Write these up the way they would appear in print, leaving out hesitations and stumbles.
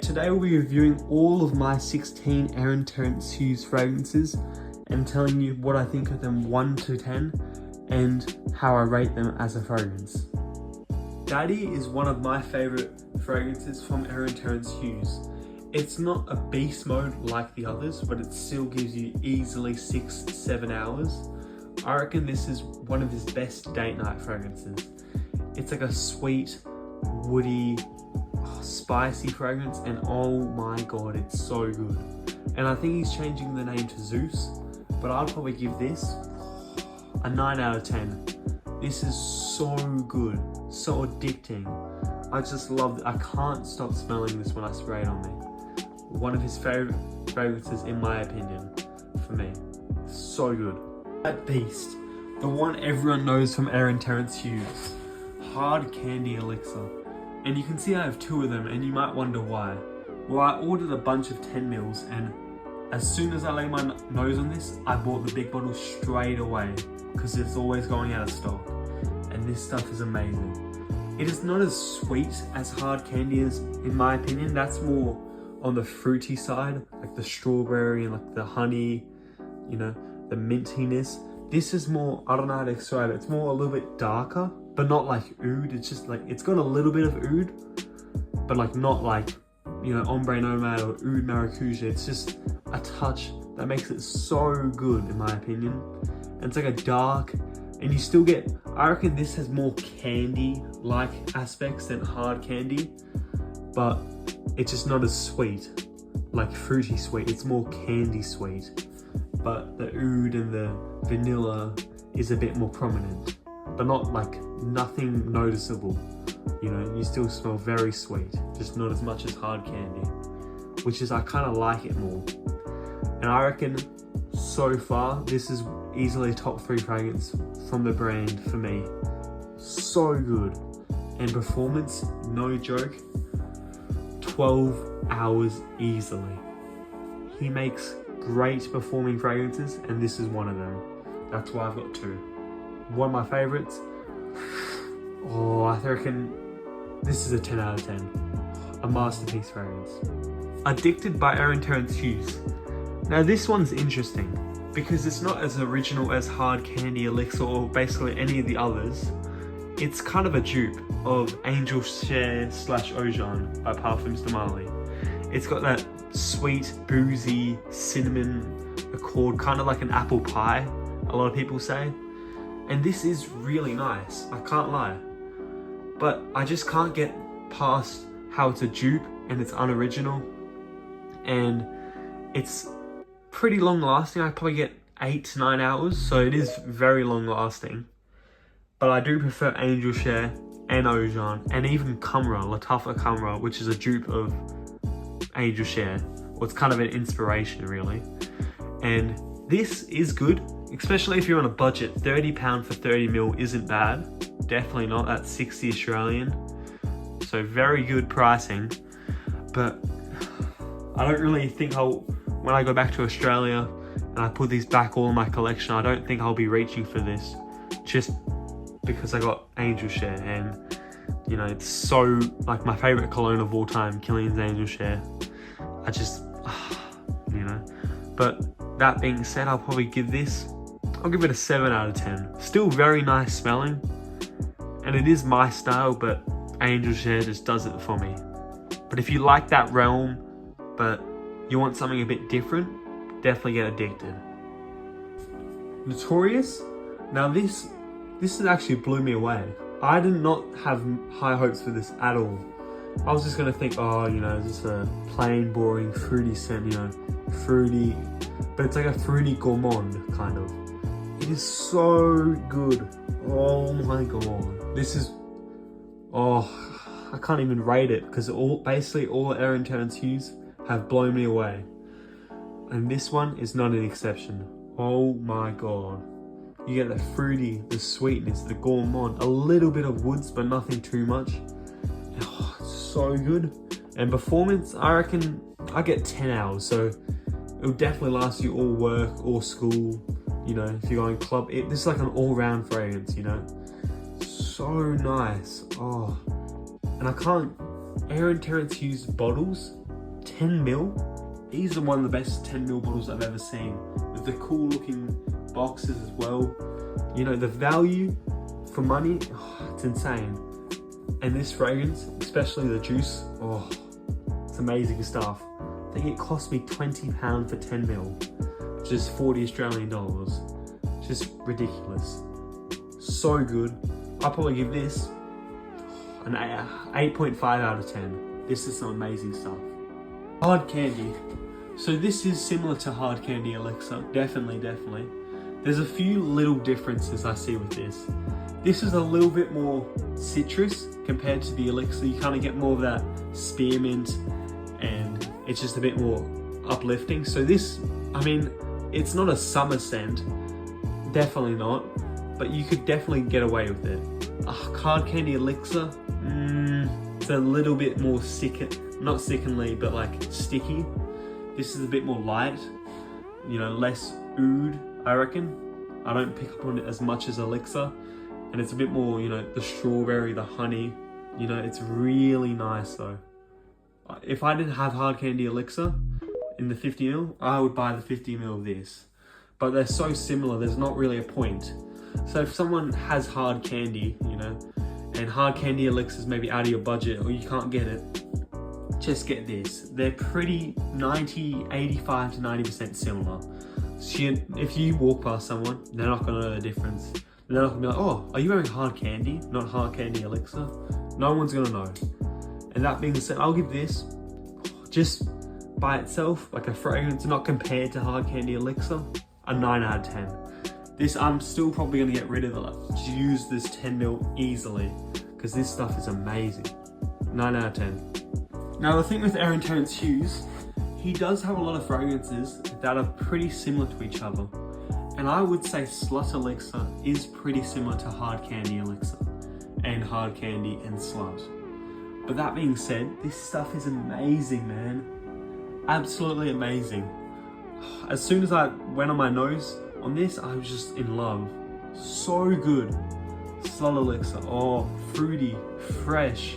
today we'll be reviewing all of my 16 Terence Hughes fragrances and telling you what I think of them 1 to 10 and how I rate them as a fragrance. Daddy is one of my favourite fragrances from Terence Hughes. It's not a beast mode like the others, but it still gives you easily 6 to 7 hours. I reckon this is one of his best date night fragrances. It's like a sweet, woody, spicy fragrance, and oh my god, it's so good. And I think he's changing the name to Zeus, but I'd probably give this a 9 out of 10. This is so good, so addicting. I just love it. I can't stop smelling this when I spray it on me. One of his favourite fragrances in my opinion, for me. So good. That beast, the one everyone knows from Terence Hughes, Hard Candy Elixir. And you can see I have 2 of them, and you might wonder why. Well, I ordered a bunch of 10 mils, and as soon as I lay my nose on this, I bought the big bottle straight away, because it's always going out of stock. And this stuff is amazing. It is not as sweet as Hard Candy is, in my opinion. That's more on the fruity side, like the strawberry and like the honey, you know, the mintiness. This is more, I don't know how to describe it, it's more a little bit darker, but not like oud. It's just like, it's got a little bit of oud, but like not like, you know, Ombre Nomad or Oud Maracuja. It's just a touch that makes it so good, in my opinion. And it's like a dark, and you still get, I reckon this has more candy-like aspects than Hard Candy, but it's just not as sweet, like fruity sweet. It's more candy sweet, but the oud and the vanilla is a bit more prominent, but not like nothing noticeable. You know, you still smell very sweet, just not as much as Hard Candy, which is, I kind of like it more. And I reckon so far this is easily a top 3 fragrance from the brand for me. So good. And performance, no joke, 12 hours easily. He makes great performing fragrances, and this is one of them. That's why I've got 2. One of my favorites, oh, I reckon this is a 10 out of 10. A masterpiece fragrance. Addicted by Terence Hughes. Now this one's interesting because it's not as original as Hard Candy Elixir or basically any of the others. It's kind of a dupe of Angel Share / Ojan by Parfums de Marly. It's got that sweet, boozy, cinnamon accord, kind of like an apple pie, a lot of people say. And this is really nice, I can't lie. But I just can't get past how it's a dupe and it's unoriginal. And it's pretty long lasting. I probably get 8 to 9 hours, so it is very long lasting. But I do prefer Angel Share and Ojan, and even Kumra, Latafa Kumra, which is a dupe of Angel Share. Well, it's kind of an inspiration really. And this is good, especially if you're on a budget. £30 for 30ml isn't bad. Definitely not. That's 60 Australian. So very good pricing. But I don't really think when I go back to Australia and I put these back all in my collection, I don't think I'll be reaching for this, just because I got Angel Share, and you know, it's so like my favorite cologne of all time, Killian's Angel Share. I just, you know. But that being said, I'll probably give this, I'll give it a 7 out of 10. Still very nice smelling, and it is my style, but Angel Share just does it for me. But if you like that realm, but you want something a bit different, definitely get Addicted. Notorious. Now this actually blew me away. I did not have high hopes for this at all. I was just gonna think, oh, you know, just a plain, boring, fruity scent, you know, fruity, but it's like a fruity gourmand, kind of. It is so good. Oh my god. This is, oh, I can't even rate it, because basically all Terence Hughes have blown me away. And this one is not an exception. Oh my god. You get the fruity, the sweetness, the gourmand, a little bit of woods, but nothing too much. Oh, it's so good. And performance, I reckon I get 10 hours, so it'll definitely last you all work, all school, you know, if you're going club. This is like an all-round fragrance, you know. So nice. Oh, and I can't, Terence Hughes bottles 10 mil. These are one of the best 10 mil bottles I've ever seen, with the cool looking boxes as well. You know, the value for money, it's insane. And this fragrance, especially the juice, it's amazing stuff. I think it cost me £20 for 10 mil, which is 40 Australian dollars. Just ridiculous. So good. I'll probably give this an 8.5 out of 10. This is some amazing stuff. Hard candy. So this is similar to hard candy elixir, definitely. There's a few little differences I see with this. This is a little bit more citrus compared to the elixir. You kind of get more of that spearmint, and it's just a bit more uplifting. So this, I mean, it's not a summer scent, definitely not, but you could definitely get away with it. Hard candy elixir, it's a little bit more not sickenly, but like sticky. This is a bit more light, you know, less oud, I reckon. I don't pick up on it as much as elixir, and it's a bit more, you know, the strawberry, the honey, you know, it's really nice though. If I didn't have hard candy elixir in the 50 ml, I would buy the 50 ml of this. But they're so similar, there's not really a point. So if someone has hard candy, you know, and hard candy elixir is maybe out of your budget or you can't get it, just get this. They're pretty 85 to 90% similar. So if you walk past someone, they're not gonna know the difference. They're not gonna be like, oh, are you wearing hard candy, not hard candy elixir? No one's gonna know. And that being said, I'll give this, just by itself, like a fragrance, not compared to hard candy elixir, a 9 out of 10. This, I'm still probably gonna get rid of it, like, use this 10 mil easily, because this stuff is amazing. 9 out of 10. Now the thing with Terence Hughes, he does have a lot of fragrances that are pretty similar to each other. And I would say Slut Elixir is pretty similar to Hard Candy Elixir and Hard Candy and Slut. But that being said, this stuff is amazing, man. Absolutely amazing. As soon as I went on my nose on this, I was just in love. So good. Slut Elixir, fruity, fresh,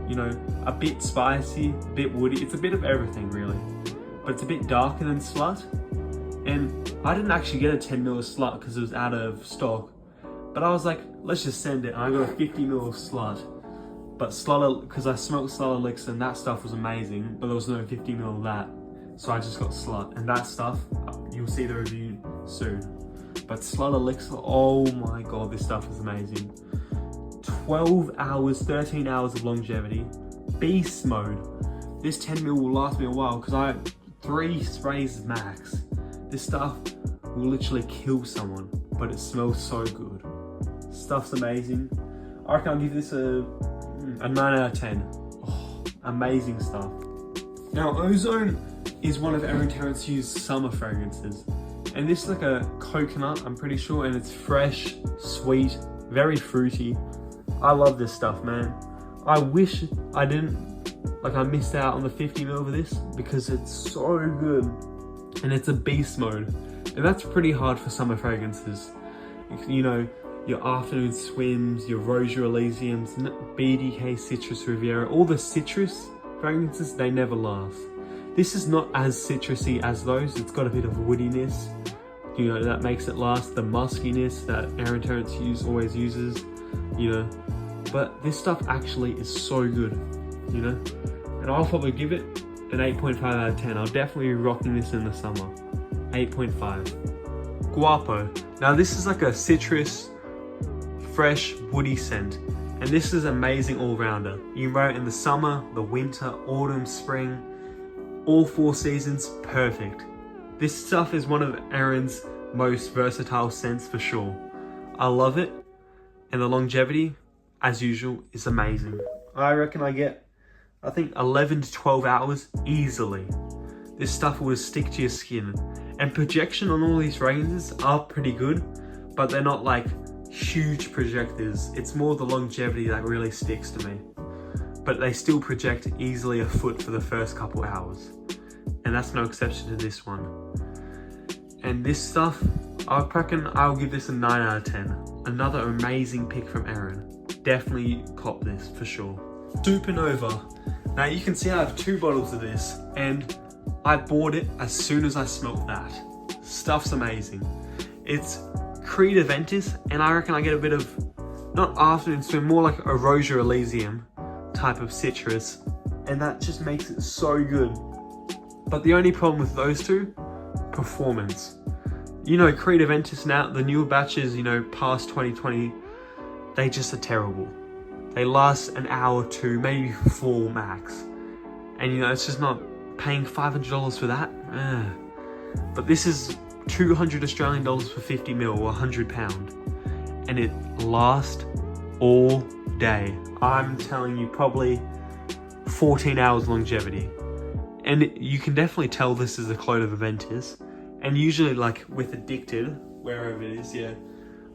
you know, a bit spicy, a bit woody. It's a bit of everything really, but it's a bit darker than Slut. And I didn't actually get a 10 ml of Slut because it was out of stock, but I was like, let's just send it. And I got a 50 ml of Slut, but Slut, because I smoked Slut Elixir and that stuff was amazing, but there was no 50 ml of that. So I just got Slut, and that stuff, you'll see the review soon. But Slut Elixir, oh my God, this stuff is amazing. 12 hours, 13 hours of longevity, beast mode. This 10 ml will last me a while because I have 3 sprays max. This stuff will literally kill someone, but it smells so good. Stuff's amazing. I reckon I'll give this a 9 out of 10. Amazing stuff. Now, Ozone is one of Terence Hughes' summer fragrances. And this is like a coconut, I'm pretty sure, and it's fresh, sweet, very fruity. I love this stuff, man. I wish I missed out on the 50 ml of this because it's so good. And it's a beast mode. And that's pretty hard for summer fragrances. You know, your afternoon swims, your Rosia Elysiums, BDK Citrus Riviera, all the citrus fragrances, they never last. This is not as citrusy as those. It's got a bit of woodiness, you know, that makes it last. The muskiness that Terence Hughes always uses, you know. But this stuff actually is so good, you know. And I'll probably give it an 8.5 out of 10. I'll definitely be rocking this in the summer. 8.5. Guapo. Now this is like a citrus, fresh, woody scent. And this is amazing all-rounder. You can wear it in the summer, the winter, autumn, spring, all 4 seasons, perfect. This stuff is one of Aaron's most versatile scents for sure. I love it, and the longevity, as usual, is amazing. I reckon I get, 11 to 12 hours easily. This stuff will stick to your skin. And projection on all these fragrances are pretty good, but they're not like huge projectors. It's more the longevity that really sticks to me. But they still project easily a foot for the first couple hours. And that's no exception to this one. And this stuff, I reckon I'll give this a 9 out of 10. Another amazing pick from Aaron. Definitely cop this for sure. Supernova. Now you can see I have 2 bottles of this, and I bought it as soon as I smelt that. Stuff's amazing. It's Creed Aventis, and I reckon I get a bit of, not afternoon swim, more like a Rosia Elysium type of citrus, and that just makes it so good. But the only problem with those two, performance. You know, Creed Aventis now, the newer batches, you know, past 2020, they just are terrible. They last an hour or 2, maybe 4 max. And you know, it's just not paying $500 for that. But this is 200 Australian dollars for 50 ml or 100 pound. And it lasts all day. I'm telling you, probably 14 hours longevity. And you can definitely tell this is a clone of Aventis. And usually, like with Addicted, wherever it is, yeah.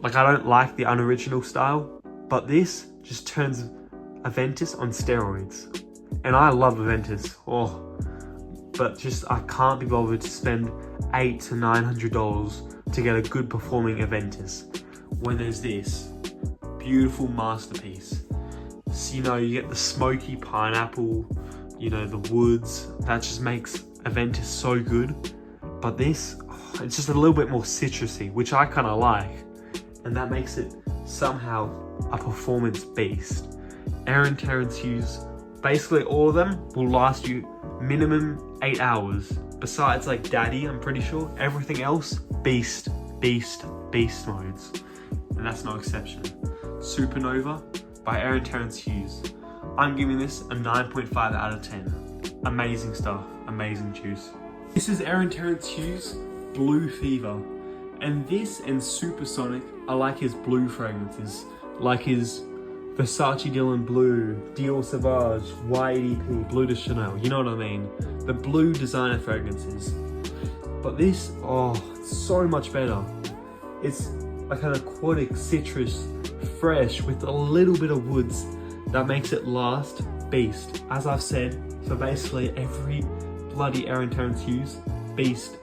Like, I don't like the unoriginal style, but this just turns Aventis on steroids. And I love Aventis, but just I can't be bothered to spend $800 to $900 to get a good performing Aventis when there's this beautiful masterpiece. So, you know, you get the smoky pineapple, you know, the woods, that just makes Aventis so good. But this, it's just a little bit more citrusy, which I kind of like, and that makes it somehow a performance beast. Terence Hughes, basically all of them will last you minimum 8 hours. Besides like Daddy, I'm pretty sure. Everything else, beast modes. And that's no exception. Supernova by Terence Hughes. I'm giving this a 9.5 out of 10. Amazing stuff, amazing juice. This is Terence Hughes Blue Fever. And this and Supersonic are like his blue fragrances. Like his Versace Dylan Blue, Dior Sauvage, Y80P, Bleu de Chanel, you know what I mean? The blue designer fragrances. But this, it's so much better. It's like an aquatic citrus, fresh with a little bit of woods that makes it last beast. As I've said, for basically every bloody Terence Hughes, beast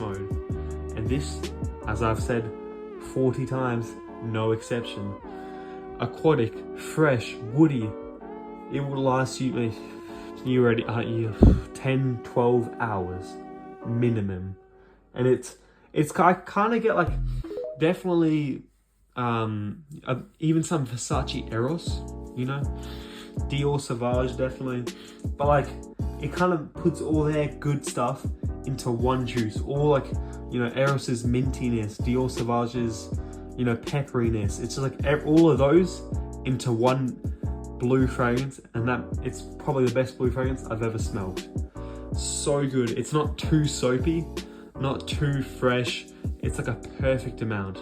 mode. And this, as I've said 40 times, no exception. Aquatic, fresh, woody. It will last you, 10, 12 hours minimum. And I kind of get like, definitely, even some Versace Eros, you know, Dior Sauvage definitely, but like, it kind of puts all their good stuff into one juice. All like, you know, Eros's mintiness, Dior Sauvage's, you know, pepperiness. It's just like all of those into one blue fragrance, and that it's probably the best blue fragrance I've ever smelled. So good. It's not too soapy, not too fresh. It's like a perfect amount.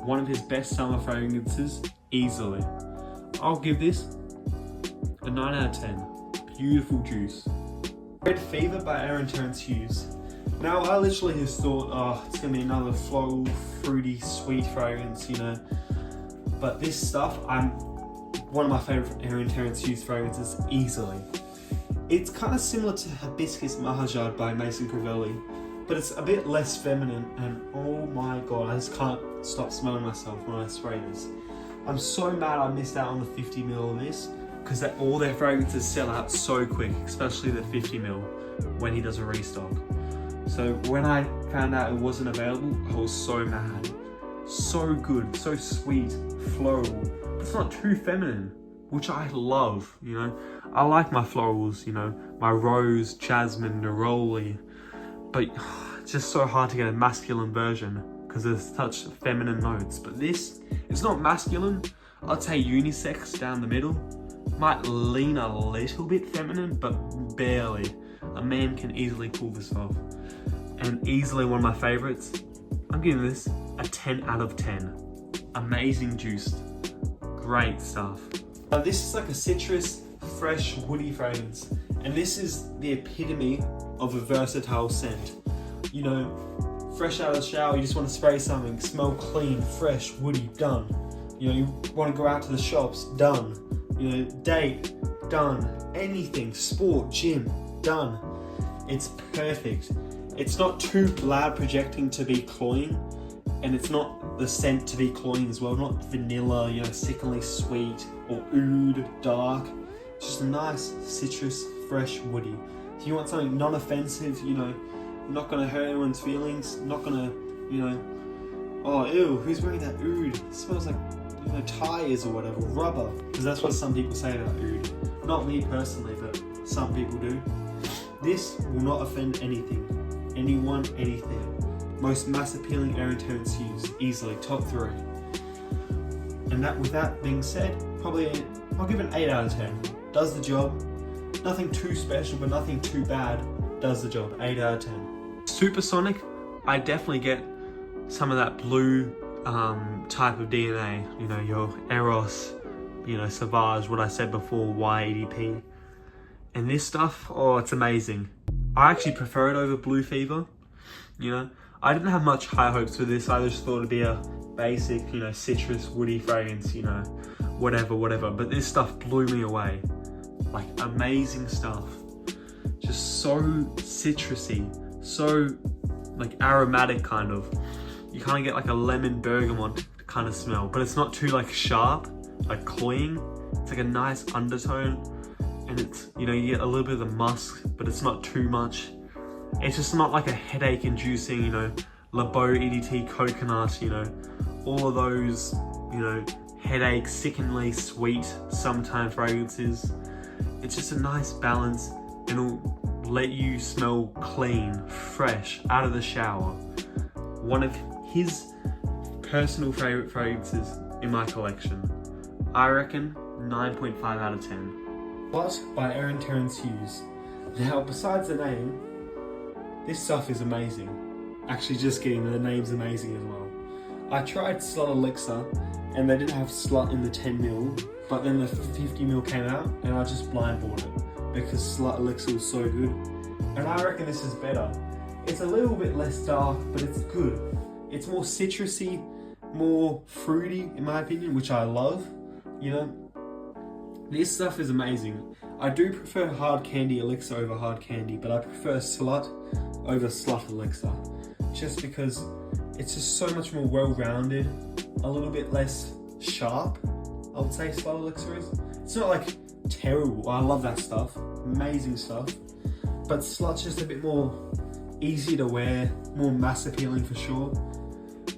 One of his best summer fragrances, easily. I'll give this a 9 out of 10. Beautiful juice. Red Fever by Terence Hughes. Now, I literally just thought, it's gonna be another floral, fruity, sweet fragrance, you know. But this stuff, one of my favorite Terence Hughes fragrances, easily. It's kind of similar to Hibiscus Mahajad by Mason Crivelli, but it's a bit less feminine, and oh my god, I just can't stop smelling myself when I spray this. I'm so mad I missed out on the 50 ml of this, because all their fragrances sell out so quick, especially the 50 ml when he does a restock. So when I found out it wasn't available, I was so mad. So good, so sweet, floral. It's not too feminine, which I love, you know. I like my florals, you know, my rose, jasmine, neroli, but it's just so hard to get a masculine version because there's such feminine notes. But this, it's not masculine, I'd say unisex down the middle. Might lean a little bit feminine, but barely. A man can easily pull this off. And easily one of my favorites. I'm giving this a 10 out of 10. Amazing juice. Great stuff. Now this is like a citrus, fresh, woody fragrance. And this is the epitome of a versatile scent. You know, fresh out of the shower, you just want to spray something, smell clean, fresh, woody, done. You know, you want to go out to the shops, done. You know, date, done. Anything, sport, gym, done. It's perfect. It's not too loud projecting to be cloying, and it's not the scent to be cloying as well, not vanilla, you know, sickeningly sweet or oud, dark. It's just a nice citrus, fresh, woody. If you want something non-offensive, you know, not gonna hurt anyone's feelings, not gonna, you know, oh ew, who's wearing that oud? It smells like, you know, tires or whatever, rubber. Because that's what some people say about oud. Not me personally, but some people do. This will not offend anything, anyone, anything. Most mass appealing Aaron Terence Hughes, easily top 3. And that, with that being said, probably I'll give it an 8 out of 10. Does the job. Nothing too special, but nothing too bad. Does the job. 8 out of 10. Supersonic, I definitely get some of that blue type of DNA. You know, your Eros, you know, Savage, what I said before, Y-ADP. And this stuff, oh, it's amazing. I actually prefer it over Blue Fever, you know. I didn't have much high hopes for this. I just thought it'd be a basic, you know, citrus, woody fragrance, you know, whatever. But this stuff blew me away. Like, amazing stuff. Just so citrusy, so like aromatic kind of. You kind of get like a lemon bergamot kind of smell, but it's not too like sharp, like cloying. It's like a nice undertone, and it's, you know, you get a little bit of the musk, but it's not too much. It's just not like a headache inducing, you know, Lebeau EDT coconut, you know, all of those, you know, headache, sickeningly sweet sometimes fragrances. It's just a nice balance, and it'll let you smell clean, fresh, out of the shower. One of his personal favorite fragrances in my collection. I reckon 9.5 out of 10. But by Aaron Terence Hughes. Now, besides the name, this stuff is amazing. Actually, just kidding, the name's amazing as well. I tried Slut Elixir, and they didn't have Slut in the 10ml, but then the 50ml came out, and I just blind bought it because Slut Elixir was so good. And I reckon this is better. It's a little bit less dark, but it's good. It's more citrusy, more fruity, in my opinion, which I love. You know, this stuff is amazing. I do prefer Hard Candy Elixir over Hard Candy, but I prefer Slut over Slut Elixir, just because it's just so much more well-rounded, a little bit less sharp, I would say Slut Elixir is. It's not like terrible, I love that stuff, amazing stuff, but Slut's just a bit more easy to wear, more mass appealing for sure.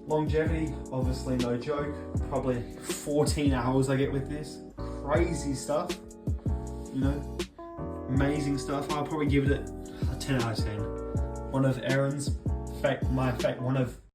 Longevity, obviously no joke, probably 14 hours I get with this, crazy stuff, you know, amazing stuff. I'll probably give it a 10 out of 10. One of Aaron's, one of